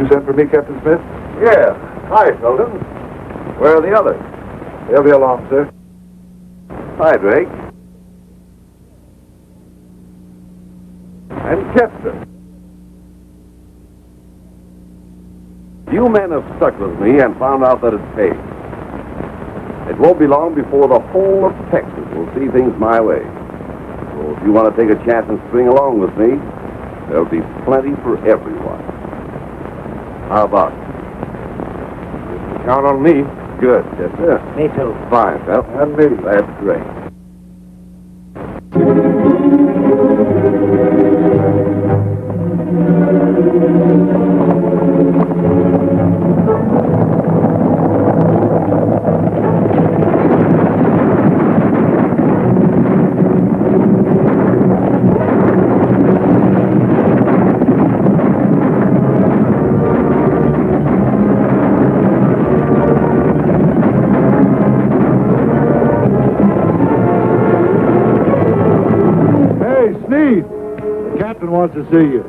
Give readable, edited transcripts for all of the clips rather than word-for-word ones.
You sent for me, Captain Smith? Yeah. Hi, Sheldon. Where are the others? They'll be along, sir. Hi, Drake. And Chester. You men have stuck with me and found out that it pays. It won't be long before the whole of Texas will see things my way. So if you want to take a chance and string along with me, there'll be plenty for everyone. How about it? Count on me. Good, Chester. Me too. Fine, Pep. And me. That's great. Wants to see you.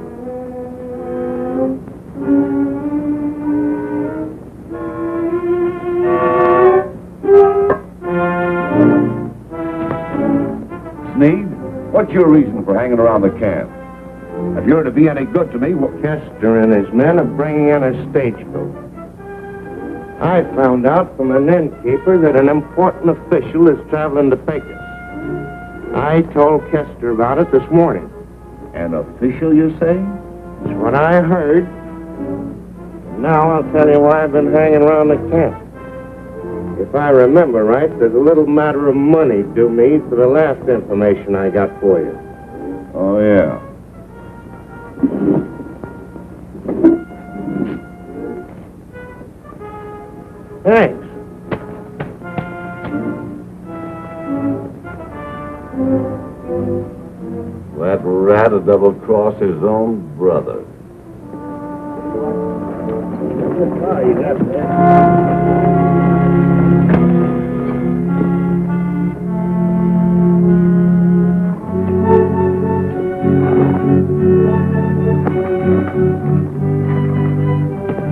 Sneed, what's your reason for hanging around the camp? If you're to be any good to me, Chester and his men are bringing in a stagecoach. I found out from an innkeeper that an important official is traveling to Pecos. I told Chester about it this morning. An official, you say? That's what I heard. Now I'll tell you why I've been hanging around the camp. If I remember right, there's a little matter of money due me for the last information I got for you. Oh, yeah. Thanks. That rat will double-cross his own brother.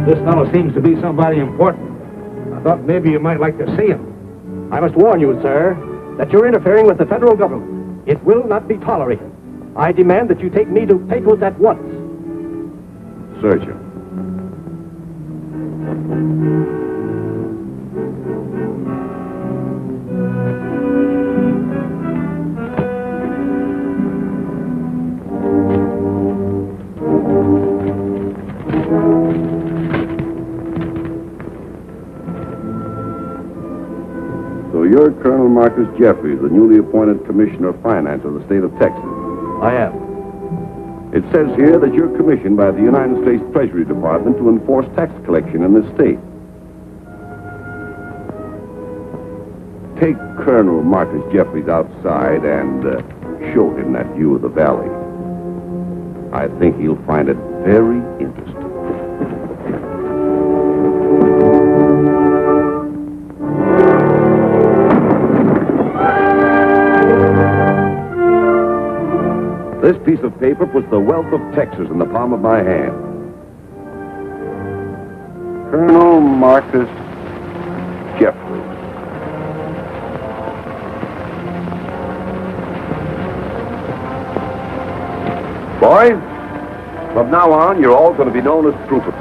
This fellow seems to be somebody important. I thought maybe you might like to see him. I must warn you, sir, that you're interfering with the federal government. It will not be tolerated. I demand that you take me to Pecos at once. Search him. So you're Colonel Marcus Jeffries, the newly appointed Commissioner of Finance of the state of Texas. I am. It says here that you're commissioned by the United States Treasury Department to enforce tax collection in this state. Take Colonel Marcus Jeffries outside and show him that view of the valley. I think he'll find it very interesting. This piece of paper puts the wealth of Texas in the palm of my hand. Colonel Marcus Jeffries. Boys, from now on, you're all going to be known as troopers.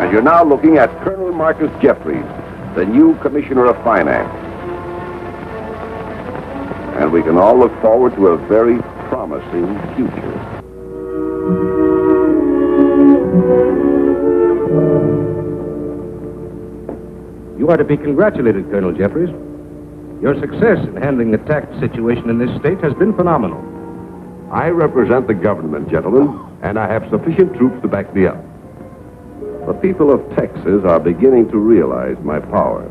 And you're now looking at Colonel Marcus Jeffries, the new Commissioner of Finance. And we can all look forward to a very promising future. You are to be congratulated, Colonel Jeffries. Your success in handling the tax situation in this state has been phenomenal. I represent the government, gentlemen, and I have sufficient troops to back me up. The people of Texas are beginning to realize my power.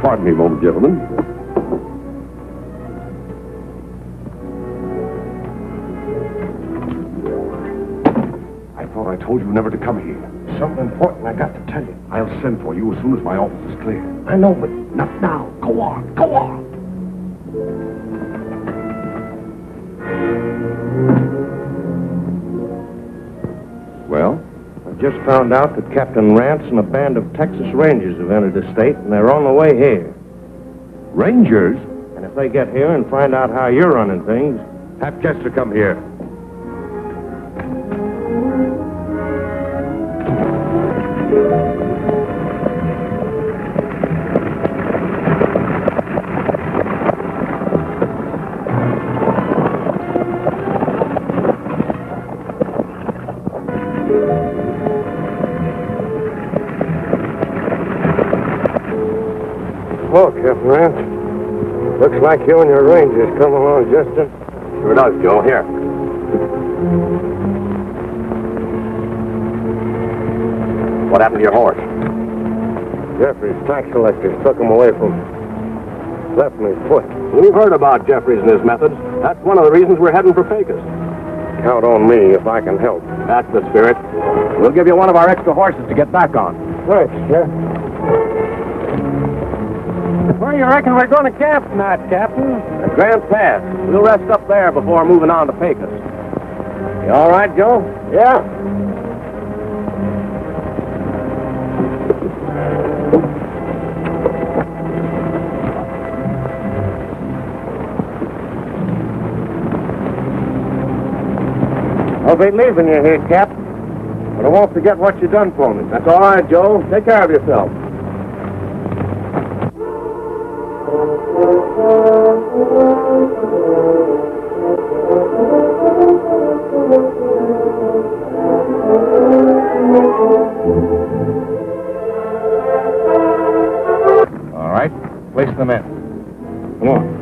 Pardon me a moment, gentlemen. I thought I told you never to come here. Something important I got to tell you. I'll send for you as soon as my office is clear. I know, but Not now. Go on. Go on. Well? I just found out that Captain Rance and a band of Texas Rangers have entered the state, and they're on the way here. Rangers? And if they get here and find out how you're running things, Have Chester come here. Hello, Captain Rance. Looks like you and your Rangers come along just in... Sure does, Joe. Here. What happened to your horse? Jeffries, tax collectors, took him away from... left me foot. We've heard about Jeffries and his methods. That's one of the reasons we're heading for Pecos. Count on me if I can help. That's the spirit. We'll give you one of our extra horses to get back on. Thanks, Jeff. Where do you reckon we're going to camp tonight, Captain? At Grand Pass. We'll rest up there before moving on to Pecos. You all right, Joe? Yeah. I'll be leaving you here, Cap. But I won't forget what you done for me. That's all right, Joe. Take care of yourself. All right. Place them in. Come on.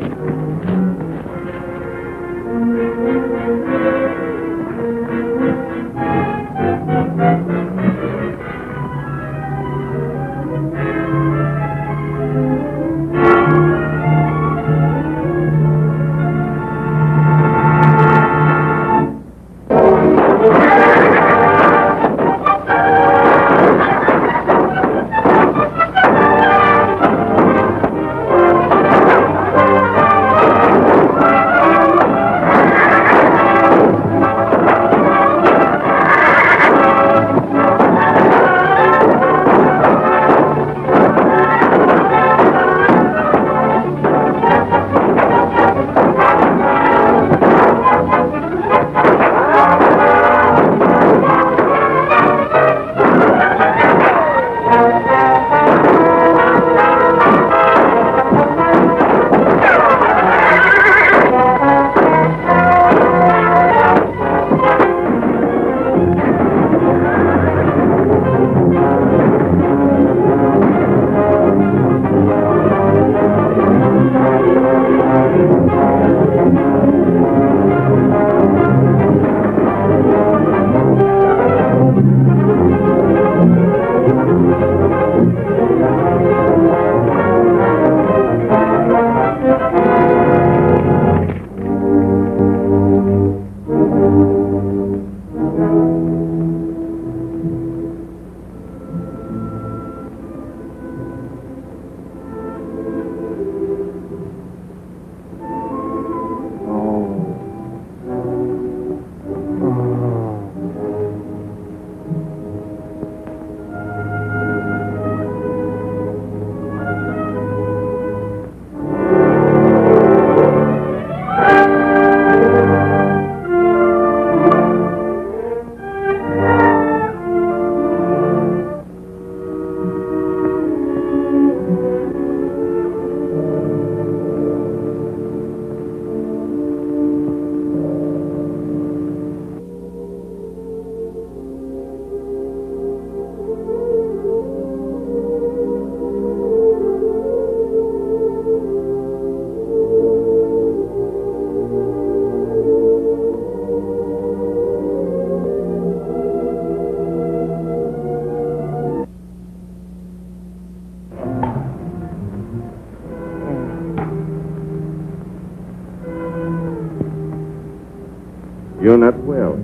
You're not well.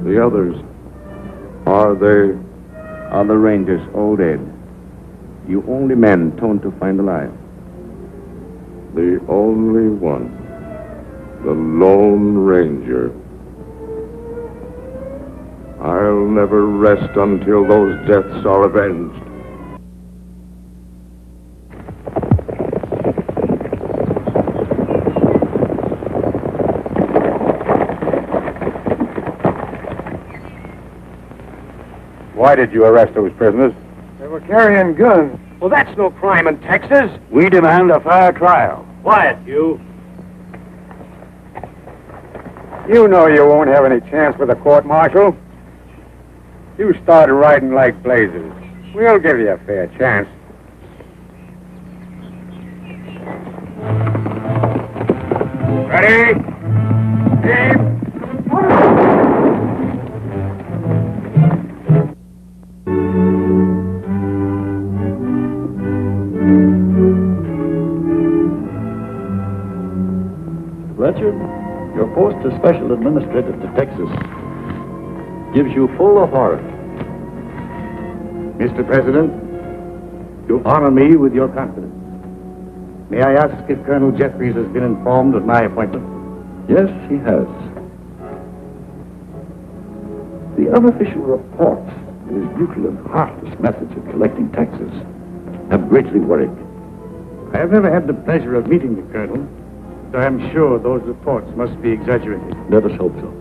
The others, are they? Other Rangers, all dead. You only man torn to find alive. The only one. The Lone Ranger. I'll never rest until those deaths are avenged. Why did you arrest those prisoners? They were carrying guns. Well, that's no crime in Texas. We demand a fair trial. Quiet, you. You know you won't have any chance with the court-martial. You started riding like blazes. We'll give you a fair chance. Ready? Aim! Blanchard, your post as special administrator to Texas gives you full authority. Mr. President, you honor me with your confidence. May I ask if Colonel Jeffries has been informed of my appointment? Yes, he has. The unofficial reports of his brutal and heartless methods of collecting taxes have greatly worried me. I have never had the pleasure of meeting the Colonel, so I am sure those reports must be exaggerated. Let us hope so.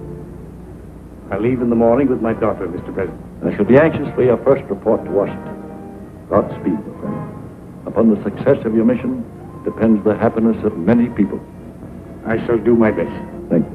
I leave in the morning with my daughter, Mr. President. I shall be anxious for your first report to Washington. Godspeed, my friend. Upon the success of your mission depends the happiness of many people. I shall do my best. Thank you.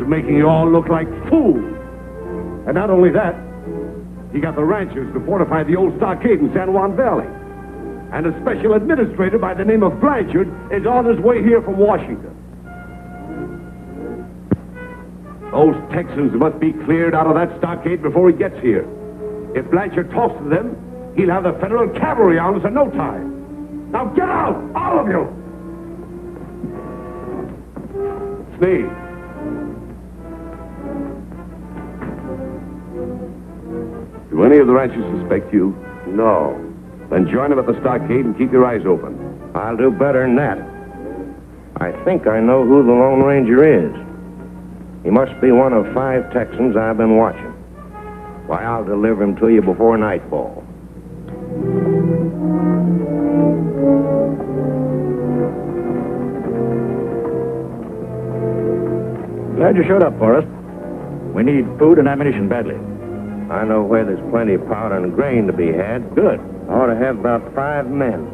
Making you all look like fools. And not only that, he got the ranchers to fortify the old stockade in San Juan Valley. And a special administrator by the name of Blanchard is on his way here from Washington. Those Texans must be cleared out of that stockade before he gets here. If Blanchard talks to them, he'll have the federal cavalry on us in no time. Now get out, all of you! Sneed. Do any of the ranchers suspect you? No. Then join them at the stockade and keep your eyes open. I'll do better than that. I think I know who the Lone Ranger is. He must be one of 5 Texans I've been watching. Why, I'll deliver him to you before nightfall. Glad you showed up for us. We need food and ammunition badly. I know where there's plenty of powder and grain to be had. Good. I ought to have about 5 men.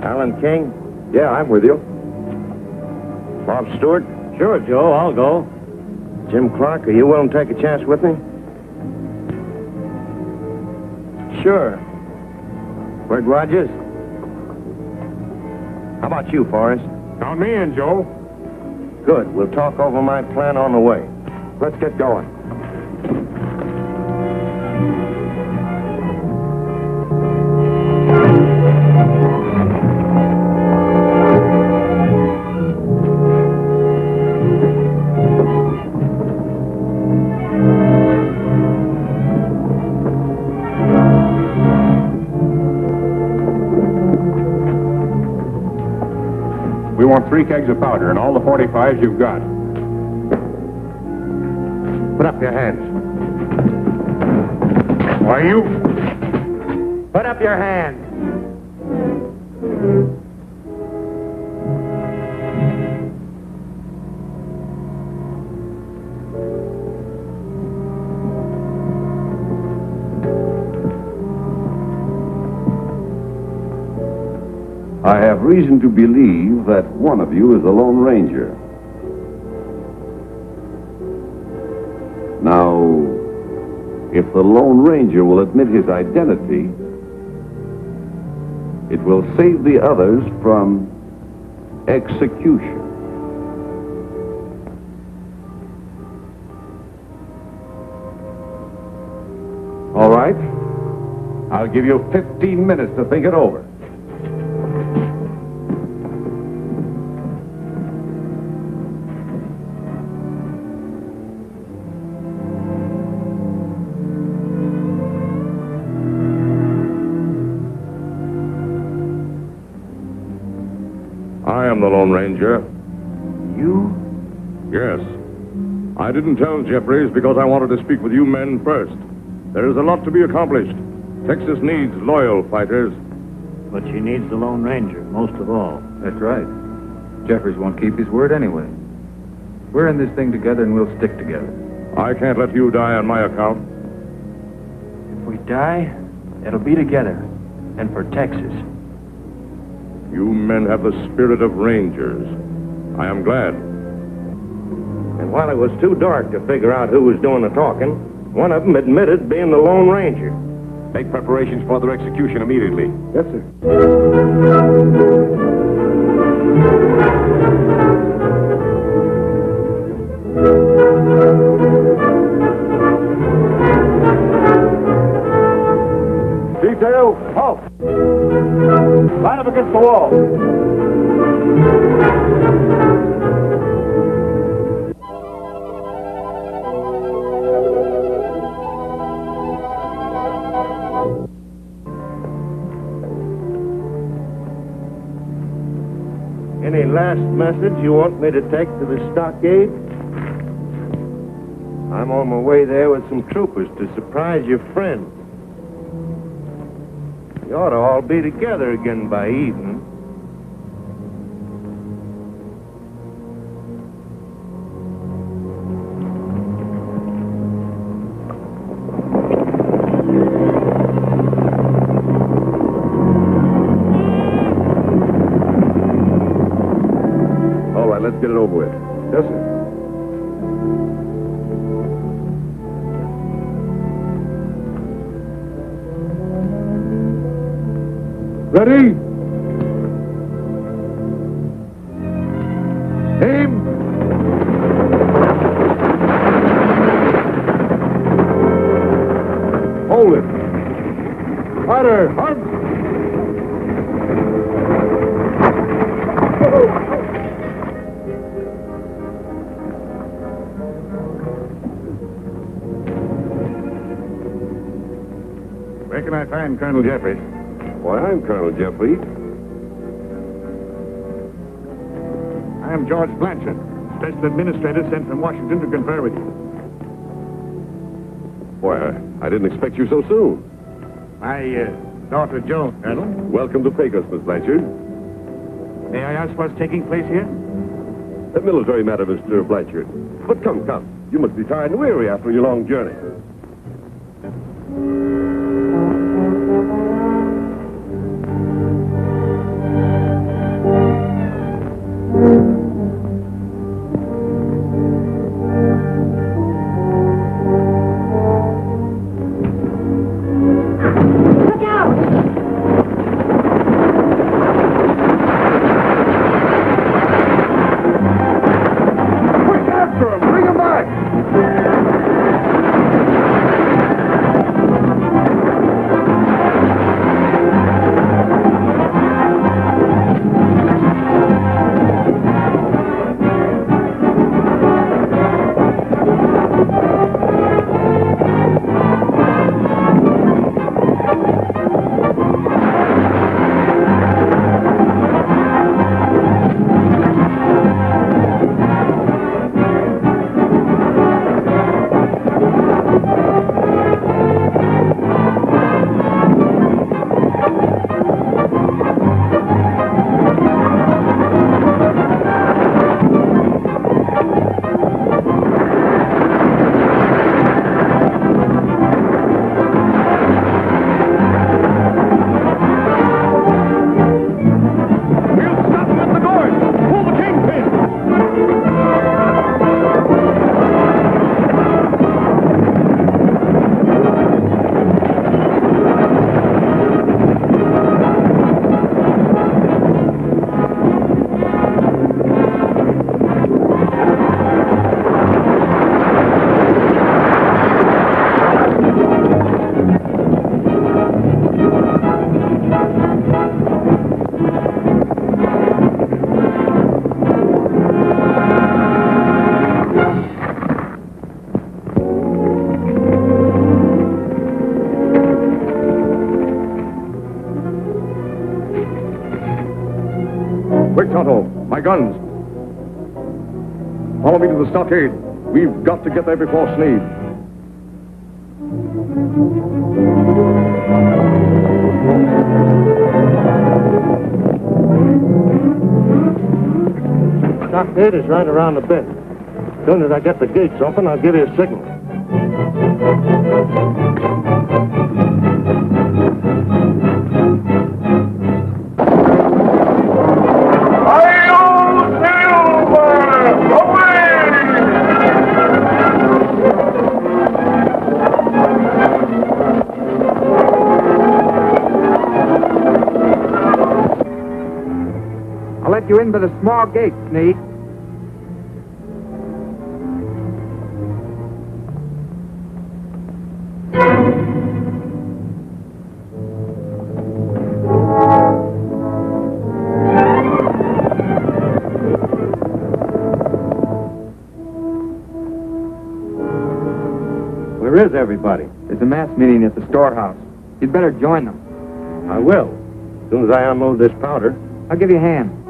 Alan King? Yeah, I'm with you. Bob Stewart? Sure, Joe, I'll go. Jim Clark, are you willing to take a chance with me? Sure. Bert Rogers? How about you, Forrest? Count me in, Joe. Good. We'll talk over my plan on the way. Let's get going. We want 3 kegs of powder and all the 45s you've got. Put up your hands. Why, you... Put up your hands. I have reason to believe that one of you is the Lone Ranger. Now, if the Lone Ranger will admit his identity, it will save the others from execution. All right. I'll give you 15 minutes to think it over. I am the Lone Ranger. You? Yes. I didn't tell Jeffries because I wanted to speak with you men first. There is a lot to be accomplished. Texas needs loyal fighters. But she needs the Lone Ranger, most of all. That's right. Jeffries won't keep his word anyway. We're in this thing together and we'll stick together. I can't let you die on my account. If we die, it'll be together. And for Texas. You men have the spirit of rangers. I am glad. And while it was too dark to figure out who was doing the talking, one of them admitted being the Lone Ranger. Make preparations for their execution immediately. Yes, sir. Detail, halt! Line up against the wall. Any last message you want me to take to the stockade? I'm on my way there with some troopers to surprise your friends. You ought to all be together again by evening. All right, let's get it over with. Yes, sir. Ready? Aim! Hold it. Harder, hard. Where can I find Colonel Jeffries? Why, I'm Colonel Jeffries. I am George Blanchard, Special Administrator sent from Washington to confer with you. Why, I didn't expect you so soon. My daughter, Joan, Colonel. Welcome to Pecos, Miss Blanchard. May I ask what's taking place here? A military matter, Mr. Blanchard. But come. You must be tired and weary after your long journey. Quick, after him! Bring him back! guns. Follow me to the stockade. We've got to get there before Sneed. Stockade is right around the bend. As soon as I get the gates open, I'll give you a signal. I'll let you in by the small gate, Sneed. Where is everybody? There's a mass meeting at the storehouse. You'd better join them. I will. As soon as I unload this powder. I'll give you a hand.